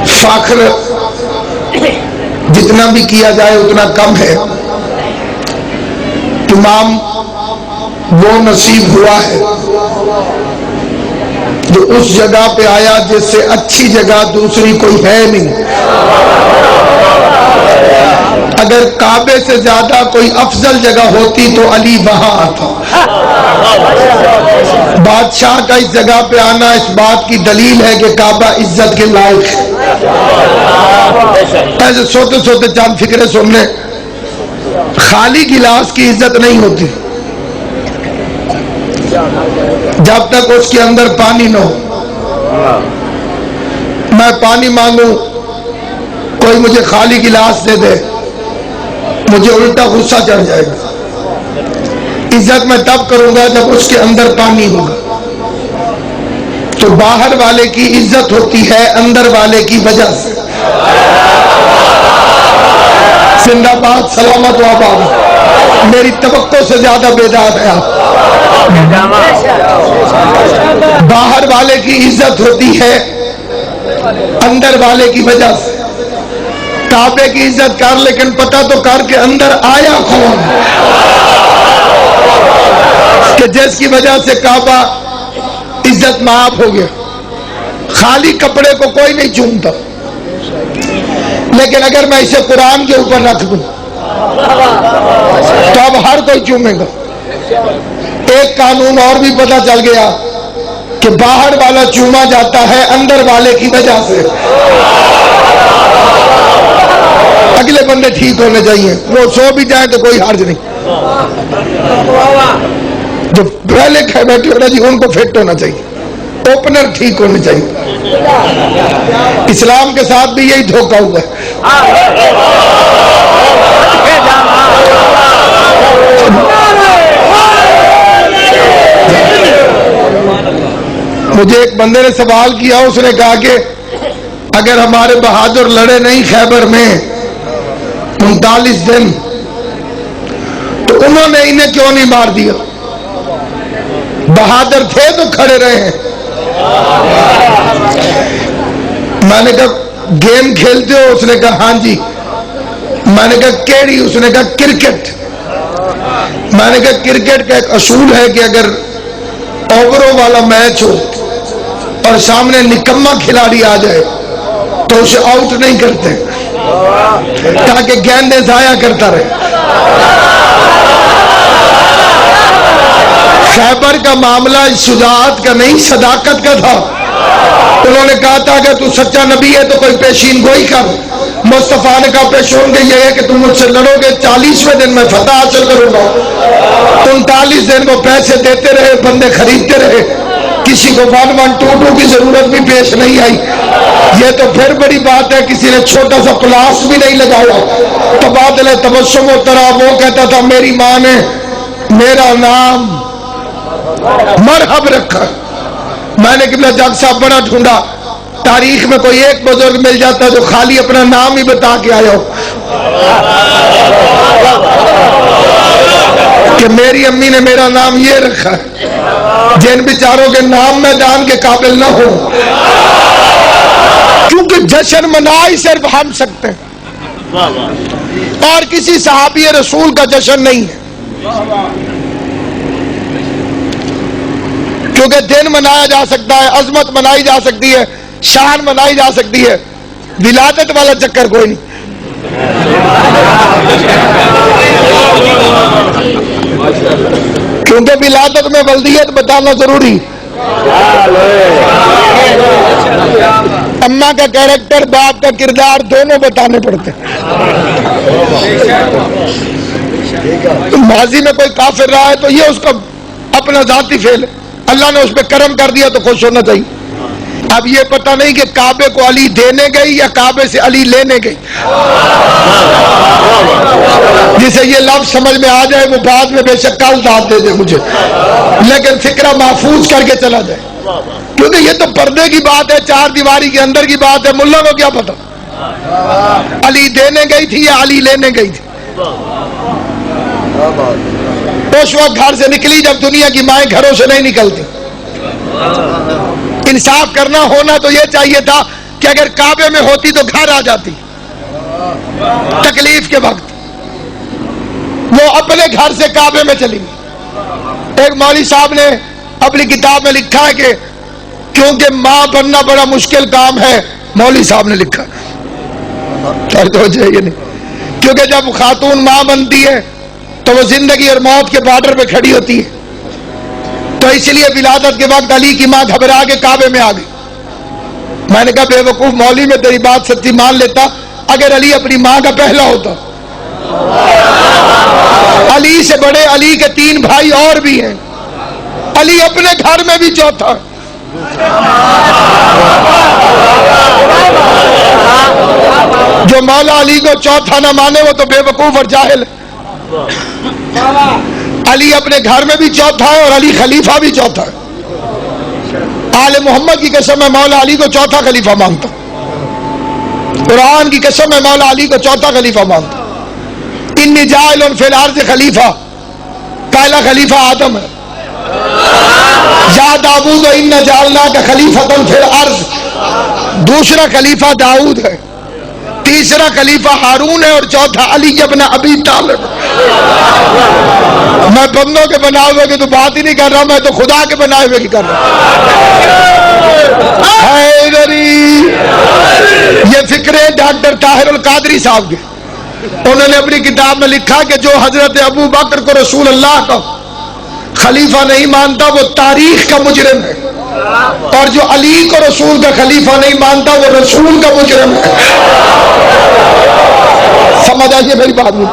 فخر جتنا بھی کیا جائے اتنا کم ہے. امام وہ نصیب ہوا ہے جو اس جگہ پہ آیا جس سے اچھی جگہ دوسری کوئی ہے نہیں. اگر کعبے سے زیادہ کوئی افضل جگہ ہوتی تو علی وہاں آتا. بادشاہ کا اس جگہ پہ آنا اس بات کی دلیل ہے کہ کعبہ عزت کے لائق ہے. ایسے سوتے سوتے چاند فکرے سن لیں. خالی گلاس کی عزت نہیں ہوتی جب تک اس کے اندر پانی نہ ہو. میں پانی مانگوں کوئی مجھے خالی گلاس دے دے مجھے الٹا غصہ چڑھ جائے گا. عزت میں تب کروں گا جب اس کے اندر پانی ہوگا. تو باہر والے کی عزت ہوتی ہے اندر والے کی وجہ سے. زندہ باد سلامت و آباد. میری توقع سے زیادہ بیدار ہے آپ. باہر والے کی عزت ہوتی ہے اندر والے کی وجہ سے. کعبے کی عزت کر لیکن پتہ تو کر کے اندر آیا کون کہ جس کی وجہ سے کعبہ عزت معاف ہو گیا. خالی کپڑے کو کوئی نہیں چومتا لیکن اگر میں اسے قرآن کے اوپر رکھ دوں تو اب ہر کوئی چومے گا. ایک قانون اور بھی پتہ چل گیا کہ باہر والا چوما جاتا ہے اندر والے کی وجہ سے. اگلے بندے ٹھیک ہونے چاہیے. وہ سو بھی جائیں تو کوئی حرج نہیں. جو پہلے کھائے بیٹھے ہونا جی ان کو فٹ ہونا چاہیے. اوپنر ٹھیک ہونے چاہیے. اسلام کے ساتھ بھی یہی دھوکہ ہوا ہے. مجھے ایک بندے نے سوال کیا. اس نے کہا کہ اگر ہمارے بہادر لڑے نہیں خیبر میں 39 دن تو انہوں نے انہیں کیوں نہیں مار دیا؟ بہادر تھے تو کھڑے رہے ہیں. میں نے کہا گیم کھیلتے ہو؟ اس نے کہا ہاں جی. میں نے کہا کیڑی؟ اس نے کہا کرکٹ. میں نے کہا کرکٹ کا ایک اصول ہے کہ اگر اووروں والا میچ ہو اور سامنے نکما کھلاڑی آ جائے تو اسے آؤٹ نہیں کرتے تاکہ گیندیں ضائع کرتا رہے. خیبر کا معاملہ شجاعت کا نہیں صداقت کا تھا. انہوں نے کہا تھا کہ تو سچا نبی ہے تو کوئی پیشین گوئی کر. مصطفیٰ نے کہا پیشین گوئی یہ ہے کہ تم مجھ سے لڑو گے 40ویں دن میں فتح حاصل کروں گا. 39 دن کو پیسے دیتے رہے بندے خریدتے رہے. کسی کو 1122 کی ضرورت بھی پیش نہیں آئی. یہ تو پھر بڑی بات ہے کسی نے چھوٹا سا پلاس بھی نہیں لگایا. تبادلہ تبسم و طرح. وہ کہتا تھا میری ماں نے میرا نام مرحب رکھا. میں نے قبلہ جگ صاحب بڑا ڈھونڈا. تاریخ میں کوئی ایک بزرگ مل جاتا جو خالی اپنا نام ہی بتا کے آیا ہو کہ میری امی نے میرا نام یہ رکھا ہے. جن بیچاروں کے نام میدان کے قابل نہ ہو. کیونکہ جشن منا ہی صرف ہم سکتے ہیں اور کسی صحابی رسول کا جشن نہیں ہے. کیونکہ دن منایا جا سکتا ہے, عظمت منائی جا سکتی ہے, شان منائی جا سکتی ہے. ولادت والا چکر کوئی نہیں. کیونکہ ولادت میں ولدیت بتانا ضروری. اماں کا کیریکٹر باپ کا کردار دونوں بتانے پڑتے. ماضی میں کوئی کافر رہا ہے تو یہ اس کا اپنا ذاتی فعل ہے. اللہ نے اس پہ کرم کر دیا تو خوش ہونا چاہیے. اب یہ پتہ نہیں کہ کعبے کو علی دینے گئی یا کعبے سے علی لینے گئی. جسے یہ لفظ سمجھ میں آ جائے وہ بعد میں بے شک کل داد دے دے مجھے, لیکن فکرہ محفوظ کر کے چلا جائے. کیونکہ یہ تو پردے کی بات ہے, چار دیواری کے اندر کی بات ہے. ملا کو کیا پتا علی دینے گئی تھی یا علی لینے گئی تھی. اس وقت گھر سے نکلی جب دنیا کی مائیں گھروں سے نہیں نکلتی. انصاف کرنا ہونا تو یہ چاہیے تھا کہ اگر کعبے میں ہوتی تو گھر آ جاتی تکلیف کے وقت، وہ اپنے گھر سے کعبے میں چلی۔ ایک مولوی صاحب نے اپنی کتاب میں لکھا ہے کہ کیونکہ ماں بننا بڑا مشکل کام ہے، مولوی صاحب نے لکھا کیونکہ جب خاتون ماں بنتی ہے تو وہ زندگی اور موت کے بارڈر پہ کھڑی ہوتی ہے، تو اس لیے ولادت کے وقت علی کی ماں گھبرا کے کعبے میں آ گئی۔ میں نے کہا بے وقوف مولوی، میں تیری بات سچی مان لیتا اگر علی اپنی ماں کا پہلا ہوتا۔ علی سے بڑے علی کے 3 بھائی اور بھی ہیں، علی اپنے گھر میں بھی چوتھا۔ جو مولا علی کو چوتھا نہ مانے وہ تو بے وقوف اور جاہل ہے۔ علی اپنے گھر میں بھی چوتھا ہے اور علی خلیفہ بھی چوتھا ہے۔ آل محمد کی قسم میں مولا علی کو چوتھا خلیفہ مانتا ہوں، قرآن کی قسم میں مولا علی کو چوتھا خلیفہ مانتا ہوں۔ انی جاعل فی الارض خلیفہ، پہلا خلیفہ آدم ہے۔ یا داؤد انا جعلناک خلیفۃ فی الارض، دوسرا خلیفہ داؤد ہے، تیسرا خلیفہ ہارون ہے اور چوتھا علی ابن ابی طالب۔ میں بندوں کے بنائے ہوئے کی تو بات ہی نہیں کر رہا، میں تو خدا کے بنائے ہوئے کی کر رہا ہوں۔ حیدری، یہ فکر ہے ڈاکٹر طاہر القادری صاحب کے، انہوں نے اپنی کتاب میں لکھا کہ جو حضرت ابو بکر کو رسول اللہ کا خلیفہ نہیں مانتا وہ تاریخ کا مجرم ہے، اور جو علی کو رسول کا خلیفہ نہیں مانتا وہ رسول کا مجرم ہے۔ سمجھ آئیے میری بات میں؟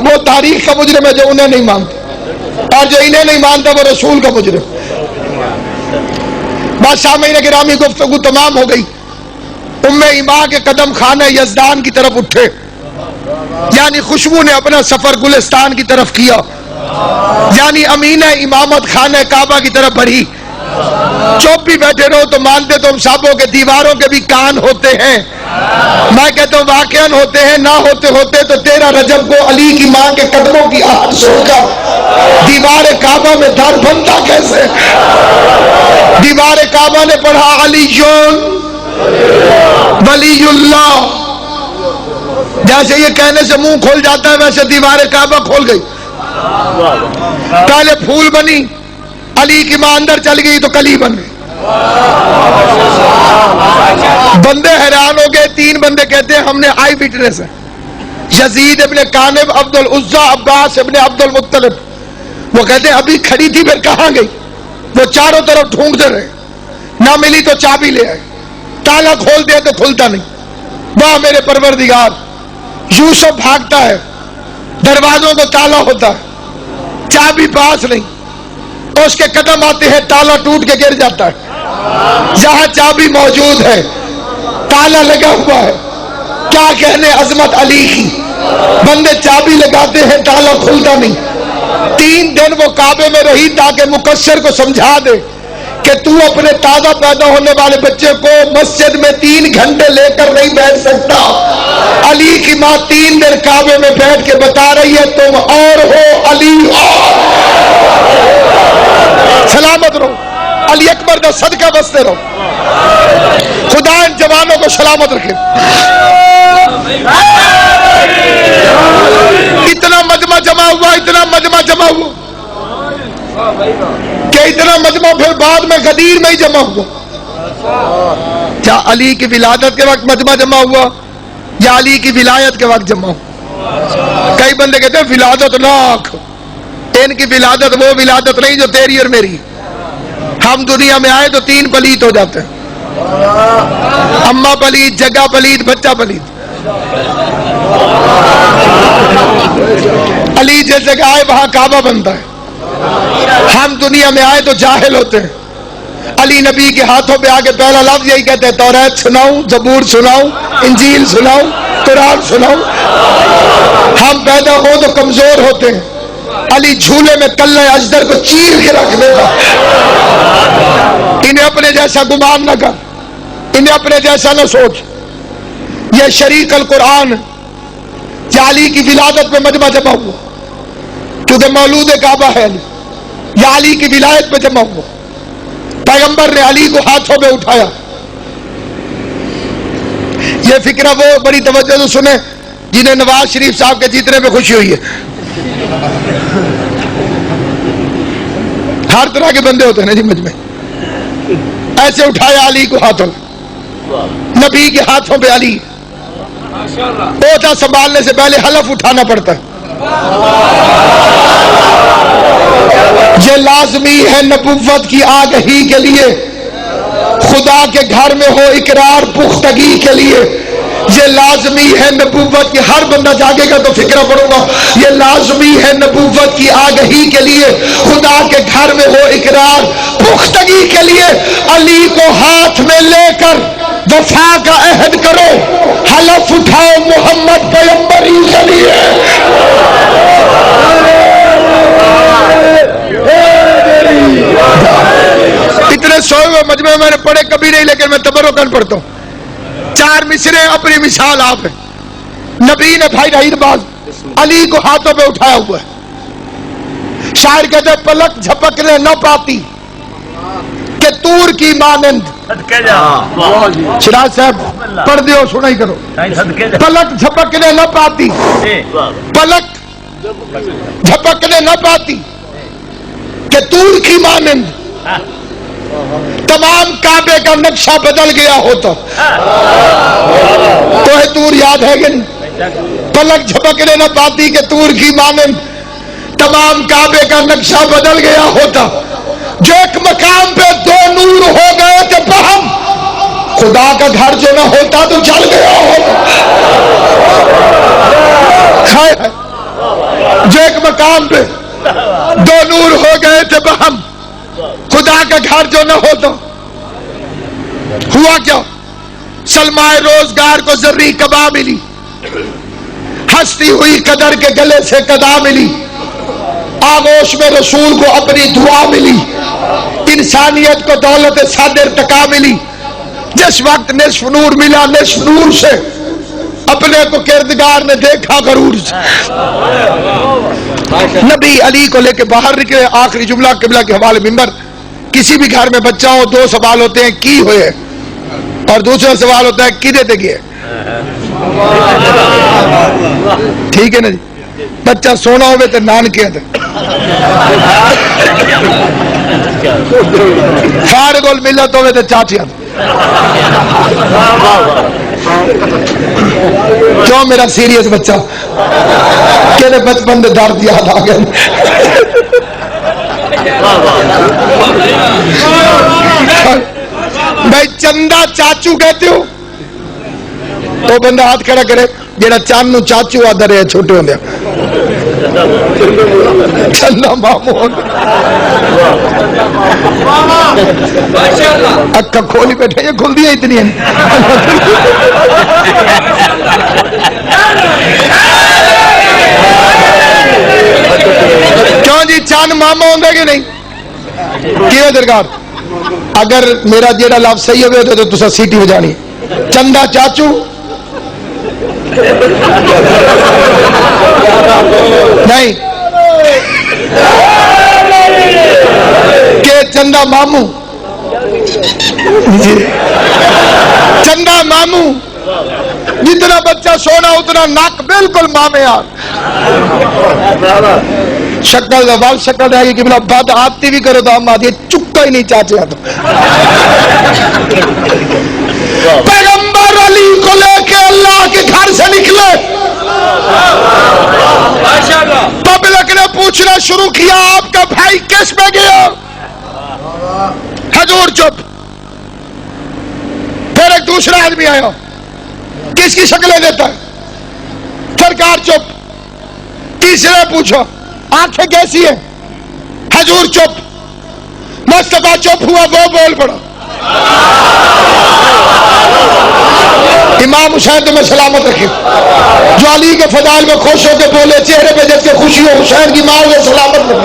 وہ تاریخ کا مجرم ہے جو انہیں نہیں مانتا، اور جو انہیں نہیں مانتا وہ رسول کا مجرم۔ بس سامعین گرامی، گفتگو تمام ہو گئی۔ ام ایما کے قدم خانہ یزدان کی طرف اٹھے، یعنی خوشبو نے اپنا سفر گلستان کی طرف کیا، یعنی امینہ امامت خانہ کعبہ کی طرف بڑھی۔ چوپ بھی بیٹھے رہو تو مانتے تم صاحبوں کے دیواروں کے بھی کان ہوتے ہیں، میں کہتا ہوں واقعاً ہوتے ہیں، نہ ہوتے ہوتے تو 13 رجب کو علی کی ماں کے قدموں کی آہٹ سن کر دیوار کعبہ میں در بنتا کیسے؟ دیوار کعبہ نے پڑھا علی ولی اللہ، جیسے یہ کہنے سے منہ کھول جاتا ہے ویسے دیوار کعبہ کھول گئی۔ پہلے پھول بنی، علی کی ماں اندر چل گئی تو کلی بن گئی۔ بندے حیران ہو گئے، 3 بندے کہتے ہیں ہم نے آئی وٹنس ہے، یزید ابن کانب، عبد العزیٰ، عباس ابن عبد المطلب۔ وہ کہتے ہیں ابھی کھڑی تھی پھر کہاں گئی؟ وہ چاروں طرف ڈھونڈتے رہے، نہ ملی تو چابی لے آئے، تالا کھول دے تو کھلتا نہیں۔ واہ میرے پروردگار، یوسف بھاگتا ہے، دروازوں کو تالا ہوتا ہے، چابی پاس نہیں، اس کے قدم آتے ہیں تالا ٹوٹ کے گر جاتا ہے۔ جہاں چابی موجود ہے تالا لگا ہوا ہے، کیا کہنے عظمت علی کی۔ بندے چابی لگاتے ہیں تالا کھلتا نہیں۔ 3 دن وہ کعبے میں رہی تاکہ مقصر کو سمجھا دے کہ تو اپنے تازہ پیدا ہونے والے بچے کو مسجد میں 3 گھنٹے لے کر نہیں بیٹھ سکتا۔ علی کی ماں 3 دن کعبے میں بیٹھ کے بتا رہی ہے تم اور ہو علی اور۔ سلامت رہو، علی اکبر کا صدقہ بستے رہو، خدا ان جوانوں کو سلامت رکھے۔ اتنا مجمع جمع ہوا، اتنا مجمع جمع ہوا کہ اتنا مجمع پھر بعد میں غدیر میں ہی جمع ہوا۔ کیا علی کی ولادت کے وقت مجمع جمع ہوا یا علی کی ولایت کے وقت جمع ہوا؟ کئی بندے کہتے ہیں ولادت لاکھ، ان کی ولادت وہ ولادت نہیں جو تیری اور میری۔ ہم دنیا میں آئے تو 3 پلیت ہو جاتے ہیں، اماں پلیت، جگہ پلیت، بچہ پلیت۔ علی جس جگہ آئے وہاں کعبہ بنتا ہے۔ ہم دنیا میں آئے تو جاہل ہوتے ہیں۔ علی نبی کے ہاتھوں پہ آگے پہلا لفظ یہی کہتے ہیں توریت سناؤں، زبور سناؤں، انجیل سناؤں، قرآن سناؤں۔ ہم پیدا ہو تو کمزور ہوتے ہیں، علی جھولے میں کلہ اجدر کو چیر کے رکھ دیتا۔ انہیں اپنے جیسا گمان نہ کر، انہیں اپنے جیسا نہ سوچ۔ یہ شریک القرآن علی کی ولادت میں مجمع جمع ہوا کیونکہ مولود کعبہ ہے علی، یا علی کی ولایت میں جمع ہوا. پیغمبر نے علی کو ہاتھوں میں اٹھایا. یہ فکرہ وہ بڑی توجہ سے سنیں جنہیں نواز شریف صاحب کے جیتنے میں خوشی ہوئی ہے. ہر طرح کے بندے ہوتے ہیں نا جی مجھ میں. ایسے اٹھایا علی کو ہاتھوں میں. نبی کے ہاتھوں پہ علی. اوٹا سنبھالنے سے پہلے حلف اٹھانا پڑتا ہے. یہ لازمی ہے نبوت کی آگہی کے لیے. خدا کے گھر میں ہو اقرار پختگی کے لیے. یہ لازمی ہے نبوت کی. ہر بندہ جاگے گا تو فکرہ پڑھوں گا. یہ لازمی ہے نبوت کی آگہی کے لیے. خدا کے گھر میں ہو اقرار پختگی کے لیے. علی کو ہاتھ میں لے کر وفا کا عہد کرو. حلف اٹھاؤ محمد پیغمبر ہی کے لیے. اتنے سوئے ہوئے مجمع میں نے پڑھے کبھی نہیں, لیکن میں تبرکن پڑھتا ہوں. 4 مصرے اپنی مثال آپ ہیں. نبی نے بھائی رہی باز علی کو ہاتھوں پہ اٹھایا ہوا ہے. شاعر کہتے ہیں پلک جھپکنے نہ پاتی کہ تور کی مانند. شراز صاحب پڑھ دیو سنائی کرو. پلک جھپکنے نہ پاتی, پلک جھپکنے نہ پاتی کہ تور کی مانند تمام کعبے کا نقشہ بدل گیا ہوتا. کوہ تور یاد ہے کہ نہیں؟ پلک جھپکنے نہ پاتی کہ تور کی مانند تمام کعبے کا نقشہ بدل گیا ہوتا. جو ایک مقام پہ 2 نور ہو گئے تھے بہم, خدا کا گھر جو نہ ہوتا تو جل گیا ہوتا. جو ایک مقام پہ 2 نور ہو گئے تھے بہم, خدا کا گھر جو نہ ہوتا. ہوا کیا؟ سلمائے روزگار کو ذری کبا ملی, ہستی ہوئی قدر کے گلے سے قدا ملی. آغوش میں رسول کو اپنی دعا ملی, انسانیت کو دولت صادر تکا ملی. جس وقت نصف نور ملا نصف نور سے اپنے کو کردگار نے دیکھا غرور سے. نبی علی کو لے کے باہر نکلے. آخری جملہ قبلہ کے حوالے منبر. کسی بھی گھر میں بچہ ہو 2 سوال ہوتے ہیں, کی ہوئے, اور دوسرا سوال ہوتا ہے کی دیتے گئے. ٹھیک ہے نا جی. بچہ سونا ہوئے تو نان کیا تھا, فارغ الملت ہوئے تو چاچیا تھا. کیوں میرا سیریس بچہ کہ بچپن میں درد یاد آ گیا. بھائی چندہ چاچو کہتے ہو تو بندہ ہاتھ کھڑا کرے جیڑا چند نو چاچو آدھا رہے چھوٹے ہوندے. چندہ مامو اکھا کھولی بیٹھے, یہ کھل دیا اتنی ہیں. کیوں جی چند ماما ہوندے کہ نہیں؟ کیوں درکار اگر میرا جیڑا لفظ صحیح ہوئے تو تسا سیٹی بجانی. چندہ چاچو نہیں کہ چندہ مامو. چندہ مامو جتنا بچہ سونا اتنا ناک بالکل مامے آ. شکل وال شکل رہے گی کہ بات آتی بھی کرو تو ہم آتی ہے چکا ہی نہیں چاچے. پیغمبر علی کو لے کے اللہ کے گھر سے نکلے. پبلک نے پوچھنا شروع کیا آپ کا بھائی کس میں گیا؟ حضور چپ. پھر ایک دوسرا آدمی آیا, کس کی شکلیں دیتا ہے؟ سرکار چپ. تیسرے پوچھو آنکھیں کیسی ہیں؟ حضور چپ. مصطفیٰ چپ ہوا, وہ بول پڑا. امام حسین تمہیں سلامت رکھے, جو علی کے فضائل میں خوش ہو کے بولے, چہرے پہ جس کے خوشی ہو, حسین کی ماں کو سلامت رکھے.